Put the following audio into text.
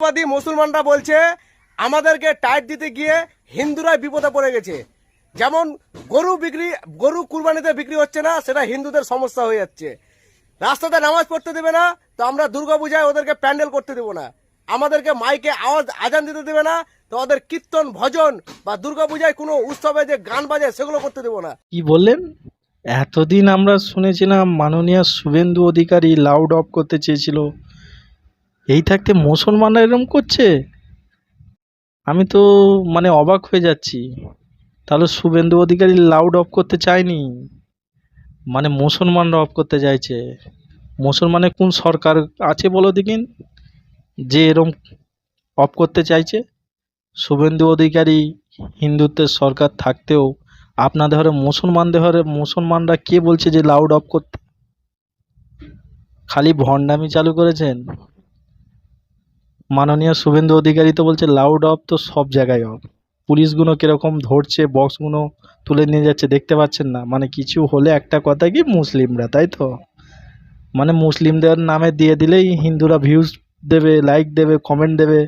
বাদী মুসলমানরা বলছে আমাদেরকে টাইট দিতে গিয়ে হিন্দুরাই বিপদে পড়ে গেছে। যেমন গরু কুরবানিতে বিক্রি হচ্ছে না, সেটা হিন্দুদের সমস্যা হয়ে যাচ্ছে। রাস্তাতে নামাজ পড়তে দেবে না, তো আমরা দুর্গাপূজায় ওদেরকে প্যান্ডেল করতে দেবো না। আমাদেরকে মাইকে আজান দিতে দেবে না, তো ওদের কীর্তন ভজন বা দুর্গাপূজায় কোনো উৎসবে যে গান বাজে সেগুলো করতে দেবো না। কি বললেন? এতদিন আমরা শুনেছিলাম মাননীয় শুভেন্দু অধিকারী লাউড অফ করতে চেয়েছিল, এই থাকতে মুসলমানরা এরকম করছে। আমি তো অবাক হয়ে যাচ্ছি। তাহলে শুভেন্দু অধিকারী লাউড অফ করতে চায়নি, মুসলমানরা অফ করতে চাইছে। মুসলমানের কোন সরকার আছে বলো দেখিন যে এরম অফ করতে চাইছে? শুভেন্দু অধিকারী হিন্দুত্বের সরকার থাকতেও আপনাদের ঘরে মুসলমানরা কে বলছে যে লাউড অফ করতে? খালি ভণ্ডামি চালু করেছেন। মাননীয় শুভেন্দু অধিকারী তো বলছে লাউড অফ তো সব জায়গায় অফ। পুলিশগুলো কিরকম ধরছে, বক্সগুলো তুলে নিয়ে যাচ্ছে, দেখতে পাচ্ছেন না? কিছু হলে একটা কথা কি মুসলিমরা, তাই তো মুসলিমদের নামে দিয়ে দিলেই হিন্দুরা ভিউজ দেবে, লাইক দেবে, কমেন্ট দেবে।